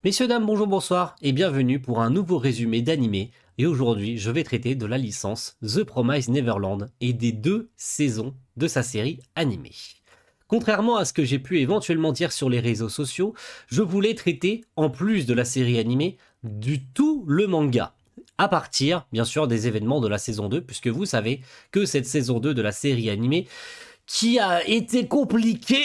Messieurs, dames, bonjour, bonsoir et bienvenue pour un nouveau résumé d'animé. Et aujourd'hui, je vais traiter de la licence The Promised Neverland et des 2 saisons de sa série animée. Contrairement à ce que j'ai pu éventuellement dire sur les réseaux sociaux, je voulais traiter, en plus de la série animée, du tout le manga. À partir, bien sûr, des événements de la saison 2, puisque vous savez que cette saison 2 de la série animée qui a été compliqué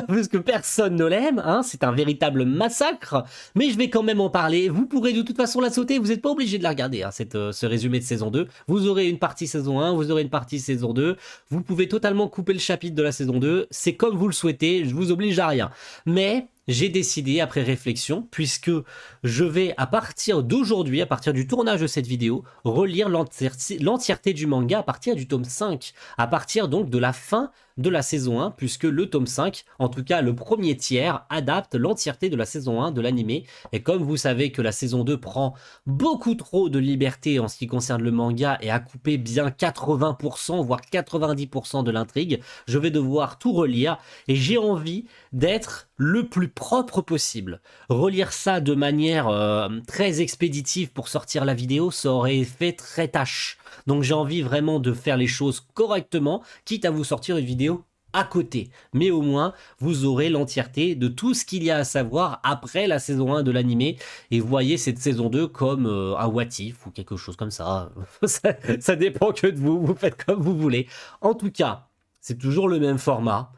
parce que personne ne l'aime, hein, c'est un véritable massacre, mais je vais quand même en parler. Vous pourrez de toute façon la sauter, vous n'êtes pas obligé de la regarder, hein, ce résumé de saison 2. Vous aurez une partie saison 1, vous aurez une partie saison 2, vous pouvez totalement couper le chapitre de la saison 2, c'est comme vous le souhaitez, je vous oblige à rien. Mais j'ai décidé, après réflexion, puisque je vais, à partir d'aujourd'hui, à partir du tournage de cette vidéo, relire l'entièreté du manga à partir du tome 5, à partir donc de la fin de la saison 1, puisque le tome 5, en tout cas le premier tiers, adapte l'entièreté de la saison 1 de l'animé. Et comme vous savez que la saison 2 prend beaucoup trop de liberté en ce qui concerne le manga et a coupé bien 80%, voire 90% de l'intrigue, je vais devoir tout relire et j'ai envie d'être le plus propre possible. Relire ça de manière très expéditive pour sortir la vidéo, ça aurait fait très tâche. Donc j'ai envie vraiment de faire les choses correctement, quitte à vous sortir une vidéo à côté. Mais au moins, vous aurez l'entièreté de tout ce qu'il y a à savoir après la saison 1 de l'animé. Et voyez cette saison 2 comme un what if ou quelque chose comme ça. Ça dépend que de vous, vous faites comme vous voulez. En tout cas, c'est toujours le même format.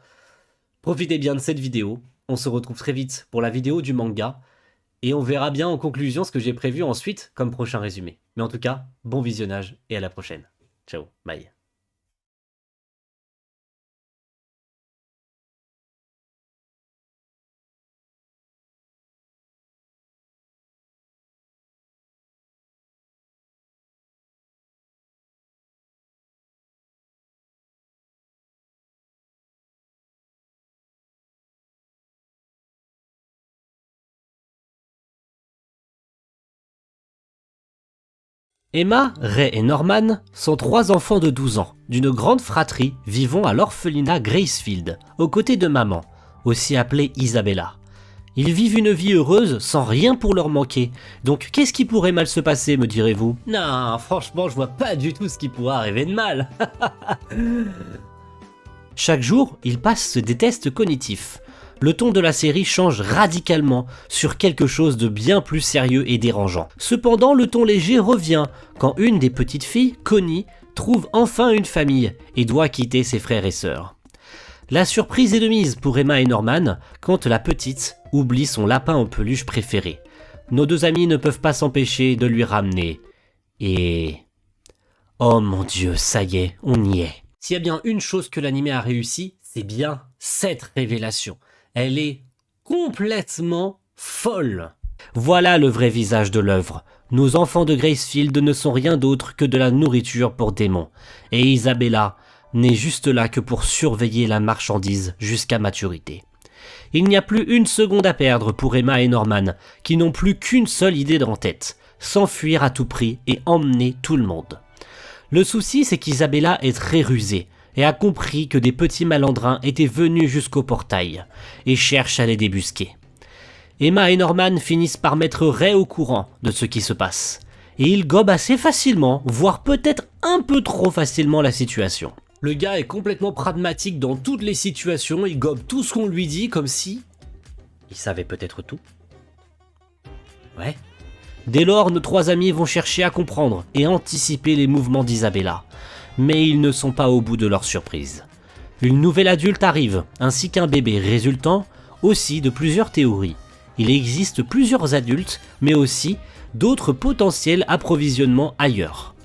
Profitez bien de cette vidéo. On se retrouve très vite pour la vidéo du manga. Et on verra bien en conclusion ce que j'ai prévu ensuite comme prochain résumé. Mais en tout cas, bon visionnage et à la prochaine. Ciao, bye. Emma, Ray et Norman sont 3 enfants de 12 ans, d'une grande fratrie vivant à l'orphelinat Gracefield, aux côtés de maman, aussi appelée Isabella. Ils vivent une vie heureuse sans rien pour leur manquer, donc qu'est-ce qui pourrait mal se passer, me direz-vous? Non, franchement, je vois pas du tout ce qui pourrait arriver de mal. Chaque jour, ils passent des tests cognitifs. Le ton de la série change radicalement sur quelque chose de bien plus sérieux et dérangeant. Cependant, le ton léger revient quand une des petites filles, Connie, trouve enfin une famille et doit quitter ses frères et sœurs. La surprise est de mise pour Emma et Norman quand la petite oublie son lapin en peluche préféré. Nos 2 amis ne peuvent pas s'empêcher de lui ramener. Et... oh mon Dieu, ça y est, on y est. S'il y a bien une chose que l'anime a réussi, c'est bien cette révélation. Elle est complètement folle. Voilà le vrai visage de l'œuvre. Nos enfants de Gracefield ne sont rien d'autre que de la nourriture pour démons. Et Isabella n'est juste là que pour surveiller la marchandise jusqu'à maturité. Il n'y a plus une seconde à perdre pour Emma et Norman, qui n'ont plus qu'une seule idée en tête, s'enfuir à tout prix et emmener tout le monde. Le souci, c'est qu'Isabella est très rusée et a compris que des petits malandrins étaient venus jusqu'au portail et cherchent à les débusquer. Emma et Norman finissent par mettre Ray au courant de ce qui se passe et ils gobent assez facilement, voire peut-être un peu trop facilement la situation. Le gars est complètement pragmatique dans toutes les situations, il gobe tout ce qu'on lui dit comme si il savait peut-être tout. Ouais. Dès lors, nos 3 amis vont chercher à comprendre et anticiper les mouvements d'Isabella. Mais ils ne sont pas au bout de leur surprise. Une nouvelle adulte arrive, ainsi qu'un bébé, résultant aussi de plusieurs théories. Il existe plusieurs adultes, mais aussi d'autres potentiels approvisionnements ailleurs.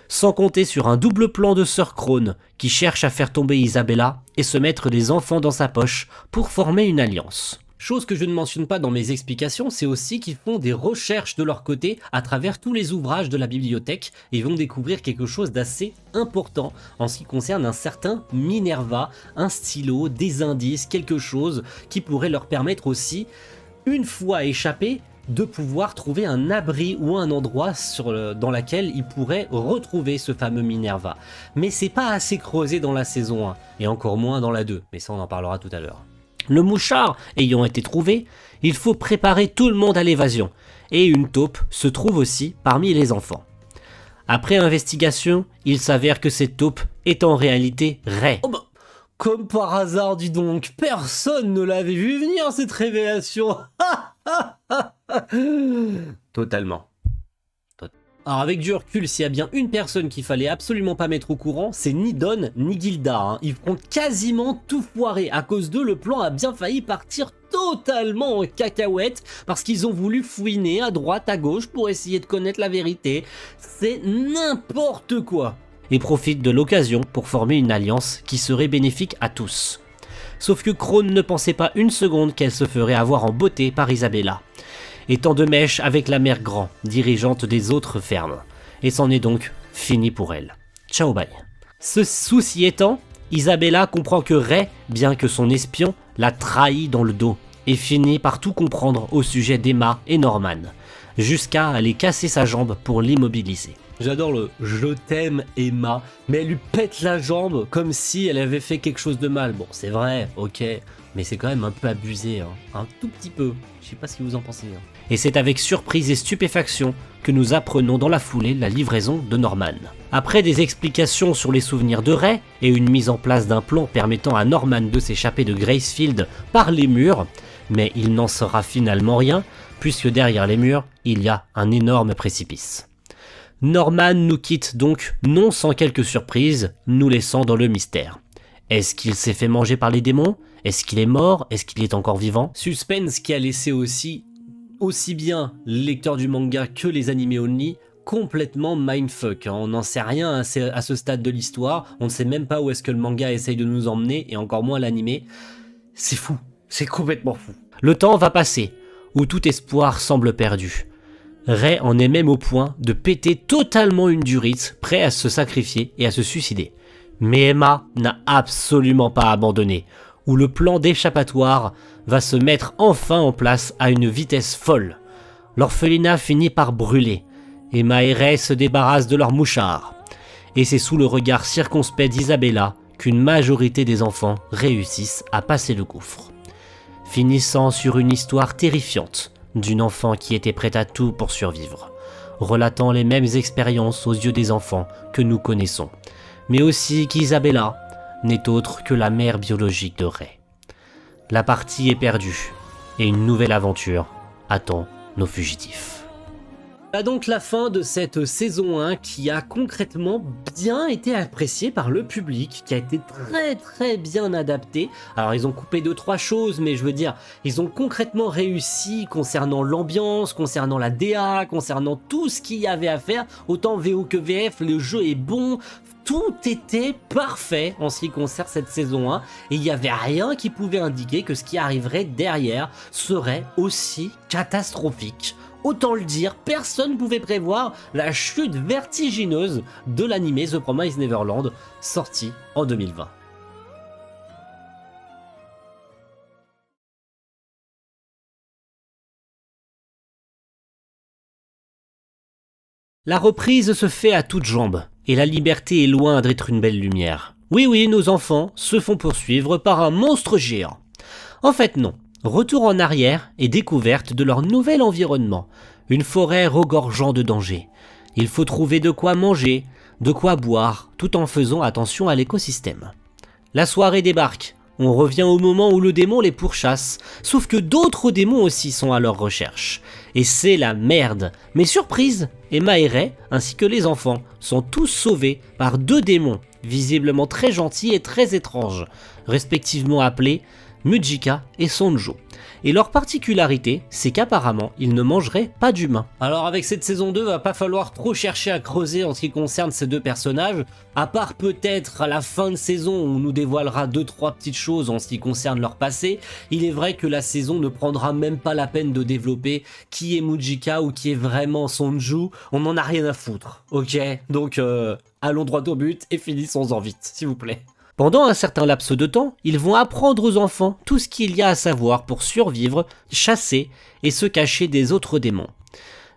Sans compter sur un double plan de Sir Crone qui cherche à faire tomber Isabella et se mettre des enfants dans sa poche pour former une alliance. Chose que je ne mentionne pas dans mes explications, c'est aussi qu'ils font des recherches de leur côté à travers tous les ouvrages de la bibliothèque et vont découvrir quelque chose d'assez important en ce qui concerne un certain Minerva, un stylo, des indices, quelque chose qui pourrait leur permettre aussi, une fois échappés, de pouvoir trouver un abri ou un endroit dans lequel ils pourraient retrouver ce fameux Minerva. Mais c'est pas assez creusé dans la saison 1, et encore moins dans la 2, mais ça on en parlera tout à l'heure. Le mouchard ayant été trouvé, il faut préparer tout le monde à l'évasion, et une taupe se trouve aussi parmi les enfants. Après investigation, il s'avère que cette taupe est en réalité Ray. Oh bah, comme par hasard, dis donc, personne ne l'avait vu venir cette révélation. Totalement. Alors avec du recul, s'il y a bien une personne qu'il fallait absolument pas mettre au courant, c'est ni Don ni Gilda. Hein. Ils ont quasiment tout foiré. À cause d'eux, le plan a bien failli partir totalement en cacahuète parce qu'ils ont voulu fouiner à droite, à gauche pour essayer de connaître la vérité. C'est n'importe quoi. Et profitent de l'occasion pour former une alliance qui serait bénéfique à tous. Sauf que Crone ne pensait pas une seconde qu'elle se ferait avoir en beauté par Isabella. Étant de mèche avec la mère Grand, dirigeante des autres fermes. Et c'en est donc fini pour elle. Ciao bye. Ce souci étant, Isabella comprend que Ray, bien que son espion, l'a trahi dans le dos, et finit par tout comprendre au sujet d'Emma et Norman, jusqu'à aller casser sa jambe pour l'immobiliser. J'adore le « je t'aime Emma », mais elle lui pète la jambe comme si elle avait fait quelque chose de mal. Bon, c'est vrai, ok, mais c'est quand même un peu abusé, hein. Un tout petit peu. Je sais pas ce que vous en pensez. Hein. Et c'est avec surprise et stupéfaction que nous apprenons dans la foulée la livraison de Norman. Après des explications sur les souvenirs de Ray et une mise en place d'un plan permettant à Norman de s'échapper de Gracefield par les murs, mais il n'en sera finalement rien, puisque derrière les murs, il y a un énorme précipice. Norman nous quitte donc non sans quelques surprises, nous laissant dans le mystère. Est-ce qu'il s'est fait manger par les démons? Est-ce qu'il est mort? Est-ce qu'il est encore vivant? Suspense qui a laissé aussi bien les lecteurs du manga que les animés only complètement mindfuck. Hein. On n'en sait rien à ce stade de l'histoire, on ne sait même pas où est-ce que le manga essaye de nous emmener, et encore moins l'animé. C'est fou, c'est complètement fou. Le temps va passer, où tout espoir semble perdu. Ray en est même au point de péter totalement une durite, prêt à se sacrifier et à se suicider. Mais Emma n'a absolument pas abandonné, où le plan d'échappatoire va se mettre enfin en place à une vitesse folle. L'orphelinat finit par brûler, Emma et Ray se débarrassent de leur mouchard, et c'est sous le regard circonspect d'Isabella qu'une majorité des enfants réussissent à passer le gouffre. Finissant sur une histoire terrifiante, d'une enfant qui était prête à tout pour survivre, relatant les mêmes expériences aux yeux des enfants que nous connaissons, mais aussi qu'Isabella n'est autre que la mère biologique de Ray. La partie est perdue, et une nouvelle aventure attend nos fugitifs. Voilà donc la fin de cette saison 1 qui a concrètement bien été appréciée par le public, qui a été très bien adaptée. Alors ils ont coupé 2-3 choses, mais je veux dire, ils ont concrètement réussi concernant l'ambiance, concernant la DA, concernant tout ce qu'il y avait à faire, autant VO que VF, le jeu est bon. Tout était parfait en ce qui concerne cette saison 1 et il n'y avait rien qui pouvait indiquer que ce qui arriverait derrière serait aussi catastrophique. Autant le dire, personne ne pouvait prévoir la chute vertigineuse de l'anime The Promised Neverland, sorti en 2020. La reprise se fait à toutes jambes, et la liberté est loin d'être une belle lumière. Oui, nos enfants se font poursuivre par un monstre géant. En fait non, retour en arrière et découverte de leur nouvel environnement, une forêt regorgeant de dangers. Il faut trouver de quoi manger, de quoi boire, tout en faisant attention à l'écosystème. La soirée débarque, on revient au moment où le démon les pourchasse, sauf que d'autres démons aussi sont à leur recherche. Et c'est la merde. Mais surprise, Emma et Ray, ainsi que les enfants, sont tous sauvés par 2 démons, visiblement très gentils et très étranges, respectivement appelés Mujika et Sonjo. Et leur particularité, c'est qu'apparemment, ils ne mangeraient pas d'humains. Alors avec cette saison 2, va pas falloir trop chercher à creuser en ce qui concerne ces 2 personnages, à part peut-être à la fin de saison où on nous dévoilera 2-3 petites choses en ce qui concerne leur passé. Il est vrai que la saison ne prendra même pas la peine de développer qui est Mujika ou qui est vraiment Sonju, on en a rien à foutre, ok? Donc allons droit au but et finissons-en vite, s'il vous plaît. Pendant un certain laps de temps, ils vont apprendre aux enfants tout ce qu'il y a à savoir pour survivre, chasser et se cacher des autres démons.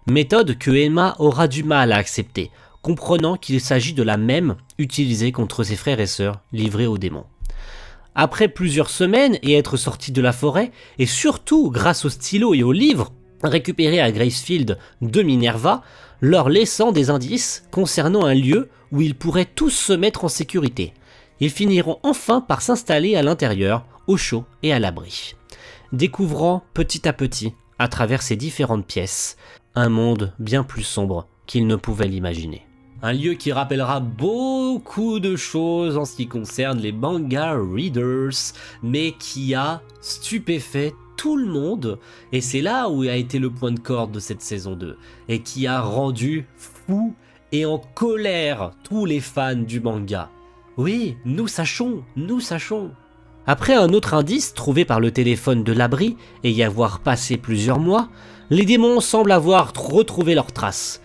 Méthode que Emma aura du mal à accepter, comprenant qu'il s'agit de la même utilisée contre ses frères et sœurs livrés aux démons. Après plusieurs semaines et être sorti de la forêt, et surtout grâce au stylo et au livre récupérés à Gracefield de Minerva, leur laissant des indices concernant un lieu où ils pourraient tous se mettre en sécurité. Ils finiront enfin par s'installer à l'intérieur, au chaud et à l'abri, découvrant petit à petit, à travers ces différentes pièces, un monde bien plus sombre qu'ils ne pouvaient l'imaginer. Un lieu qui rappellera beaucoup de choses en ce qui concerne les manga readers, mais qui a stupéfait tout le monde, et c'est là où a été le point de corde de cette saison 2, et qui a rendu fou et en colère tous les fans du manga. Oui, nous sachons. Après un autre indice trouvé par le téléphone de l'abri et y avoir passé plusieurs mois, les démons semblent avoir retrouvé leurs traces,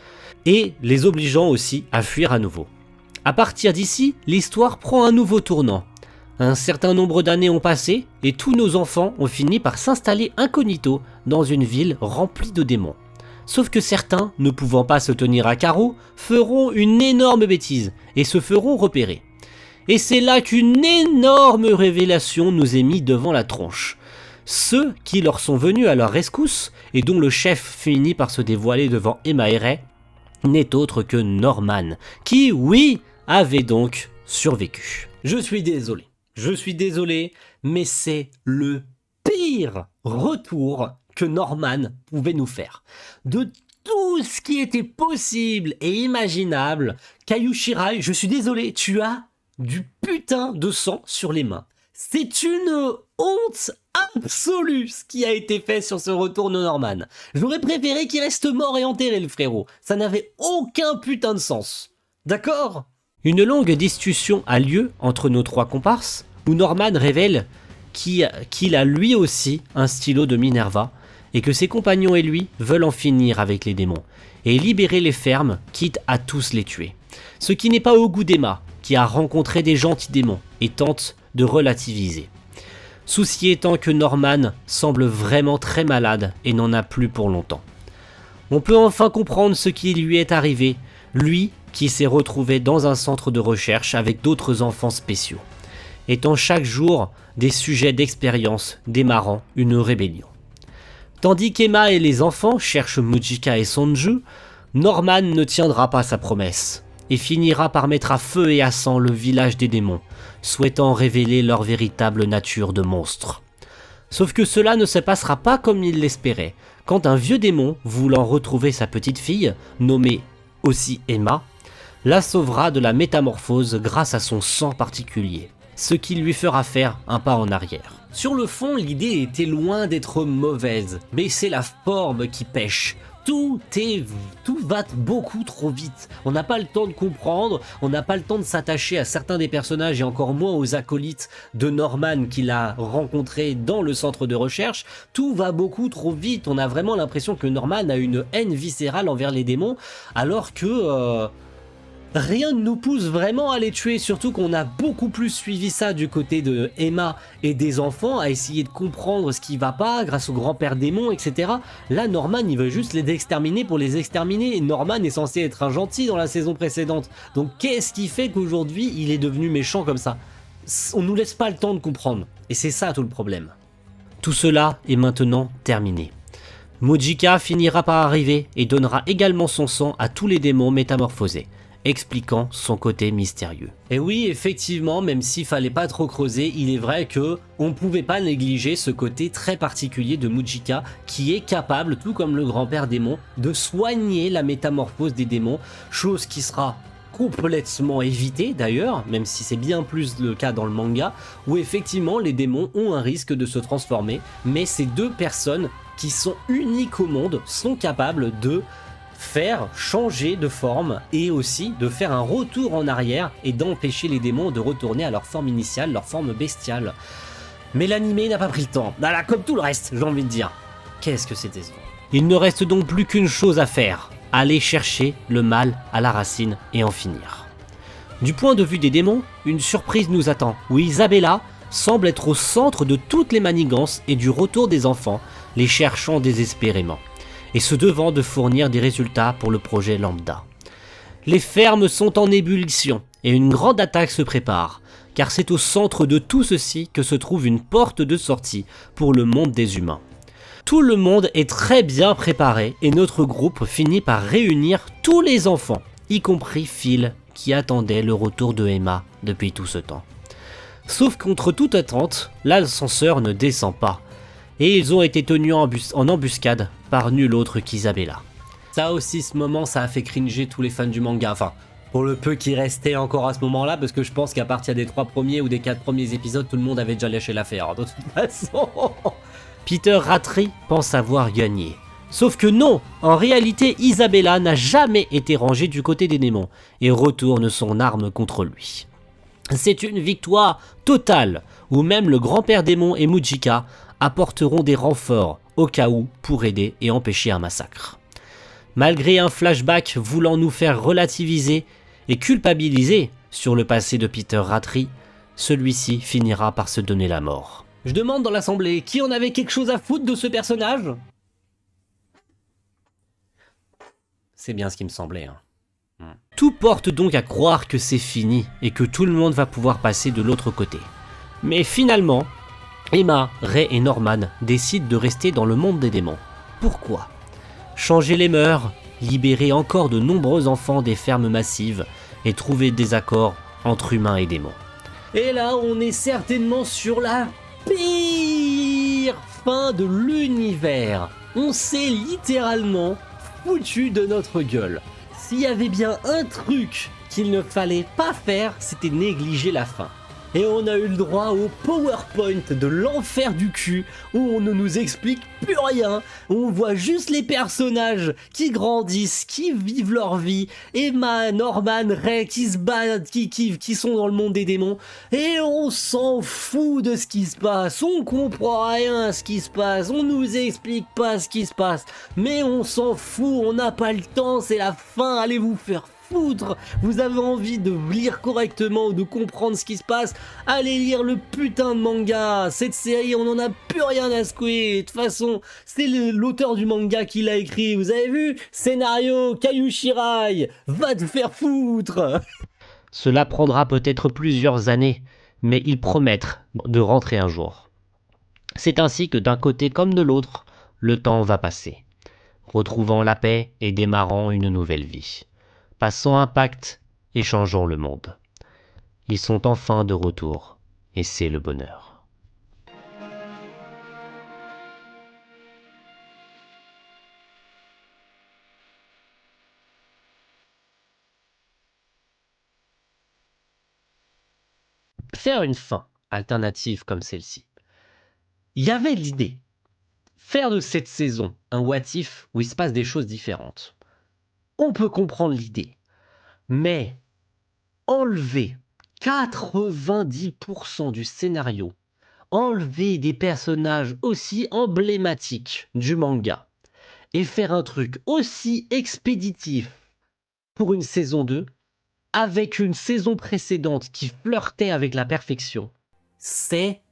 et les obligeant aussi à fuir à nouveau. À partir d'ici, l'histoire prend un nouveau tournant. Un certain nombre d'années ont passé et tous nos enfants ont fini par s'installer incognito dans une ville remplie de démons. Sauf que certains, ne pouvant pas se tenir à carreau, feront une énorme bêtise et se feront repérer. Et c'est là qu'une énorme révélation nous est mise devant la tronche. Ceux qui leur sont venus à leur rescousse et dont le chef finit par se dévoiler devant Emma et Ray n'est autre que Norman, qui, oui, avait donc survécu. Je suis désolé, mais c'est le pire retour que Norman pouvait nous faire. De tout ce qui était possible et imaginable, Kaiju Shirai, je suis désolé, tu as du putain de sang sur les mains. C'est une honte absolue ce qui a été fait sur ce retour de Norman. J'aurais préféré qu'il reste mort et enterré, le frérot. Ça n'avait aucun putain de sens. D'accord ? Une longue discussion a lieu entre nos trois comparses, où Norman révèle qu'il a lui aussi un stylo de Minerva, et que ses compagnons et lui veulent en finir avec les démons, et libérer les fermes, quitte à tous les tuer. Ce qui n'est pas au goût d'Emma, qui a rencontré des gentils démons, et tente de relativiser. Souci étant que Norman semble vraiment très malade et n'en a plus pour longtemps. On peut enfin comprendre ce qui lui est arrivé, lui qui s'est retrouvé dans un centre de recherche avec d'autres enfants spéciaux, étant chaque jour des sujets d'expérience démarrant une rébellion. Tandis qu'Emma et les enfants cherchent Mujika et Sonju, Norman ne tiendra pas sa promesse et finira par mettre à feu et à sang le village des démons, souhaitant révéler leur véritable nature de monstres. Sauf que cela ne se passera pas comme il l'espérait, quand un vieux démon, voulant retrouver sa petite fille, nommée aussi Emma, la sauvera de la métamorphose grâce à son sang particulier, ce qui lui fera faire un pas en arrière. Sur le fond, l'idée était loin d'être mauvaise, mais c'est la forme qui pêche. Tout va beaucoup trop vite. On n'a pas le temps de comprendre, on n'a pas le temps de s'attacher à certains des personnages et encore moins aux acolytes de Norman qu'il a rencontrés dans le centre de recherche. Tout va beaucoup trop vite. On a vraiment l'impression que Norman a une haine viscérale envers les démons, alors que rien ne nous pousse vraiment à les tuer, surtout qu'on a beaucoup plus suivi ça du côté de Emma et des enfants, à essayer de comprendre ce qui va pas grâce au grand-père démon, etc. Là, Norman, il veut juste les exterminer pour les exterminer, et Norman est censé être un gentil dans la saison précédente. Donc qu'est-ce qui fait qu'aujourd'hui, il est devenu méchant comme ça ? On nous laisse pas le temps de comprendre, et c'est ça tout le problème. Tout cela est maintenant terminé. Mujika finira par arriver et donnera également son sang à tous les démons métamorphosés, expliquant son côté mystérieux. Et oui, effectivement, même s'il fallait pas trop creuser, il est vrai que on pouvait pas négliger ce côté très particulier de Mujika, qui est capable, tout comme le grand-père démon, de soigner la métamorphose des démons, chose qui sera complètement évitée d'ailleurs, même si c'est bien plus le cas dans le manga, où effectivement les démons ont un risque de se transformer, mais ces deux personnes qui sont uniques au monde sont capables de faire changer de forme et aussi de faire un retour en arrière et d'empêcher les démons de retourner à leur forme initiale, leur forme bestiale. Mais l'animé n'a pas pris le temps. Voilà, comme tout le reste, j'ai envie de dire. Qu'est-ce que c'est décevant. Il ne reste donc plus qu'une chose à faire, aller chercher le mal à la racine et en finir. Du point de vue des démons, une surprise nous attend, où Isabella semble être au centre de toutes les manigances et du retour des enfants, les cherchant désespérément, et se devant de fournir des résultats pour le projet Lambda. Les fermes sont en ébullition et une grande attaque se prépare. car c'est au centre de tout ceci que se trouve une porte de sortie pour le monde des humains. Tout le monde est très bien préparé et notre groupe finit par réunir tous les enfants, y compris Phil, qui attendait le retour de Emma depuis tout ce temps. Sauf contre toute attente, l'ascenseur ne descend pas, et ils ont été tenus en embuscade par nul autre qu'Isabella. Ça aussi, ce moment, ça a fait cringer tous les fans du manga, enfin, pour le peu qui restait encore à ce moment-là, parce que je pense qu'à partir des 3 premiers ou des 4 premiers épisodes, tout le monde avait déjà lâché l'affaire, de toute façon. Peter Rattray pense avoir gagné. Sauf que non, en réalité, Isabella n'a jamais été rangée du côté des démons, et retourne son arme contre lui. C'est une victoire totale, où même le grand-père démon et Mujika apporteront des renforts au cas où pour aider et empêcher un massacre. Malgré un flashback voulant nous faire relativiser et culpabiliser sur le passé de Peter Rattray, celui-ci finira par se donner la mort. Je demande dans l'assemblée, qui en avait quelque chose à foutre de ce personnage ? C'est bien ce qui me semblait. Tout porte donc à croire que c'est fini et que tout le monde va pouvoir passer de l'autre côté. Mais finalement, Emma, Ray et Norman décident de rester dans le monde des démons. Pourquoi ? Changer les mœurs, libérer encore de nombreux enfants des fermes massives et trouver des accords entre humains et démons. Et là, on est certainement sur la pire fin de l'univers. On s'est littéralement foutu de notre gueule. S'il y avait bien un truc qu'il ne fallait pas faire, c'était négliger la fin. Et on a eu le droit au PowerPoint de l'enfer du cul, où on ne nous explique plus rien, où on voit juste les personnages qui grandissent, qui vivent leur vie, Emma, Norman, Ray, qui se battent, qui sont dans le monde des démons, et on s'en fout de ce qui se passe, on comprend rien à ce qui se passe, on nous explique pas ce qui se passe, mais on s'en fout, on n'a pas le temps, c'est la fin, allez vous faire foutre. Vous avez envie de lire correctement ou de comprendre ce qui se passe, allez lire le putain de manga. Cette série, on en a plus rien à secouer. De toute façon, c'est l'auteur du manga qui l'a écrit. Vous avez vu ? Scénario, Kayu Shirai. Va te faire foutre. Cela prendra peut-être plusieurs années, mais ils promettent de rentrer un jour. C'est ainsi que d'un côté comme de l'autre, le temps va passer, retrouvant la paix et démarrant une nouvelle vie. Passons un pacte et changeons le monde. Ils sont enfin de retour, et c'est le bonheur. Faire une fin alternative comme celle-ci. Il y avait l'idée. Faire de cette saison un what if où il se passe des choses différentes. On peut comprendre l'idée, mais enlever 90% du scénario, enlever des personnages aussi emblématiques du manga, et faire un truc aussi expéditif pour une saison 2, avec une saison précédente qui flirtait avec la perfection, c'était,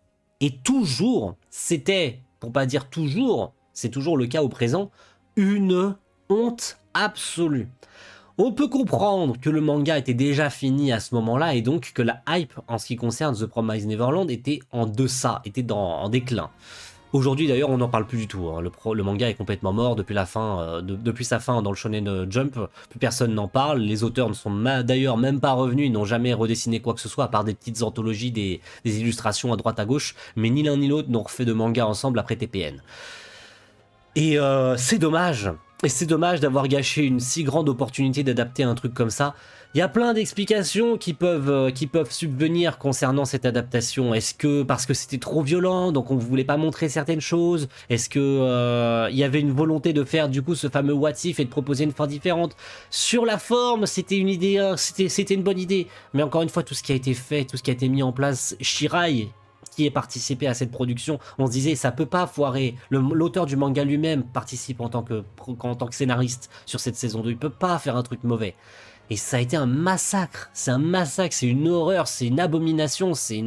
pour pas dire toujours, c'est toujours le cas au présent, une honte absolue. On peut comprendre que le manga était déjà fini à ce moment-là et donc que la hype en ce qui concerne The Promised Neverland était en deçà, en déclin. Aujourd'hui d'ailleurs on n'en parle plus du tout, hein. Le manga est complètement mort depuis sa fin dans le Shonen Jump, plus personne n'en parle, les auteurs ne sont d'ailleurs même pas revenus, ils n'ont jamais redessiné quoi que ce soit à part des petites anthologies, des illustrations à droite à gauche, mais ni l'un ni l'autre n'ont refait de manga ensemble après TPN. Et c'est dommage. Et c'est dommage d'avoir gâché une si grande opportunité d'adapter un truc comme ça. Il y a plein d'explications qui peuvent subvenir concernant cette adaptation. Est-ce que parce que c'était trop violent, donc on voulait pas montrer certaines choses ? Est-ce que il y avait une volonté de faire du coup ce fameux what if et de proposer une fin différente ? Sur la forme, c'était une idée, c'était une bonne idée. Mais encore une fois, tout ce qui a été fait, tout ce qui a été mis en place, Shirai, qui ait participé à cette production, on se disait ça peut pas foirer. L'auteur du manga lui-même participe en tant que scénariste sur cette saison 2, il peut pas faire un truc mauvais. Et ça a été un massacre, c'est une horreur, c'est une abomination, c'est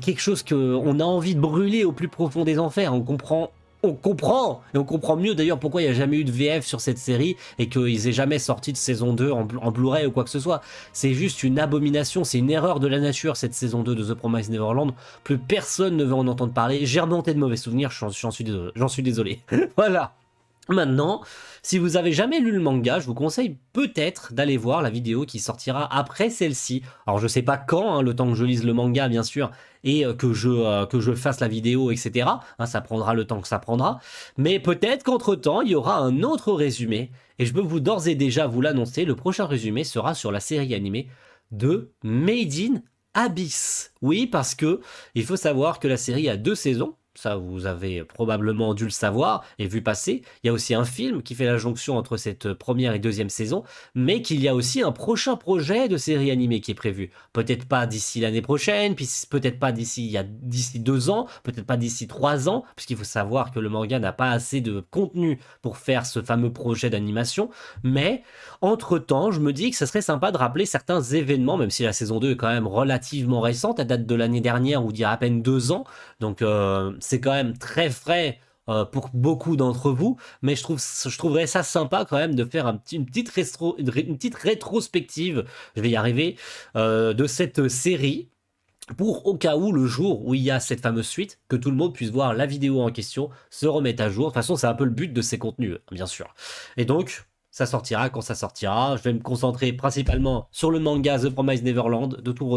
quelque chose qu'on a envie de brûler au plus profond des enfers. On comprend on comprend, et on comprend mieux d'ailleurs pourquoi il n'y a jamais eu de VF sur cette série et qu'ils aient jamais sorti de saison 2 en Blu-ray ou quoi que ce soit. C'est juste une abomination, c'est une erreur de la nature cette saison 2 de The Promised Neverland. Plus personne ne veut en entendre parler. J'ai remonté de mauvais souvenirs, j'en suis désolé. Voilà. Maintenant, si vous avez jamais lu le manga, je vous conseille peut-être d'aller voir la vidéo qui sortira après celle-ci. Alors je sais pas quand, le temps que je lise le manga bien sûr, et que je fasse la vidéo, etc. Ça prendra le temps que ça prendra. Mais peut-être qu'entre-temps, il y aura un autre résumé. Et je peux vous d'ores et déjà vous l'annoncer, le prochain résumé sera sur la série animée de Made in Abyss. Oui, parce que il faut savoir que la série a 2 saisons. Ça, vous avez probablement dû le savoir et vu passer. Il y a aussi un film qui fait la jonction entre cette première et deuxième saison, mais qu'il y a aussi un prochain projet de série animée qui est prévu. Peut-être pas d'ici l'année prochaine, puis peut-être pas d'ici 2 ans, peut-être pas d'ici 3 ans, puisqu'il faut savoir que le manga n'a pas assez de contenu pour faire ce fameux projet d'animation. Mais entre-temps, je me dis que ça serait sympa de rappeler certains événements, même si la saison 2 est quand même relativement récente, elle date de l'année dernière ou d'il y a à peine 2 ans. Donc c'est quand même très frais pour beaucoup d'entre vous, mais je trouverais ça sympa quand même de faire une petite rétrospective, je vais y arriver, de cette série, pour au cas où le jour où il y a cette fameuse suite, que tout le monde puisse voir la vidéo en question, se remettre à jour. De toute façon, c'est un peu le but de ces contenus, bien sûr. Et donc, ça sortira quand ça sortira. Je vais me concentrer principalement sur le manga The Promised Neverland, de tout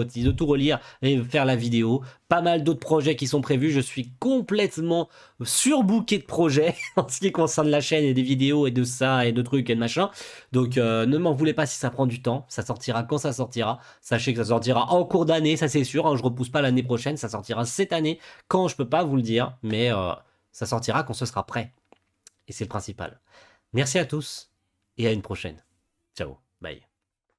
relire et faire la vidéo. Pas mal d'autres projets qui sont prévus. Je suis complètement surbooké de projets en ce qui concerne la chaîne et des vidéos et de ça et de trucs et de machin. Donc ne m'en voulez pas si ça prend du temps. Ça sortira quand ça sortira. Sachez que ça sortira en cours d'année, ça c'est sûr. Je repousse pas l'année prochaine. Ça sortira cette année. Quand je peux pas vous le dire, mais ça sortira quand ce sera prêt. Et c'est le principal. Merci à tous. Et à une prochaine. Ciao, bye.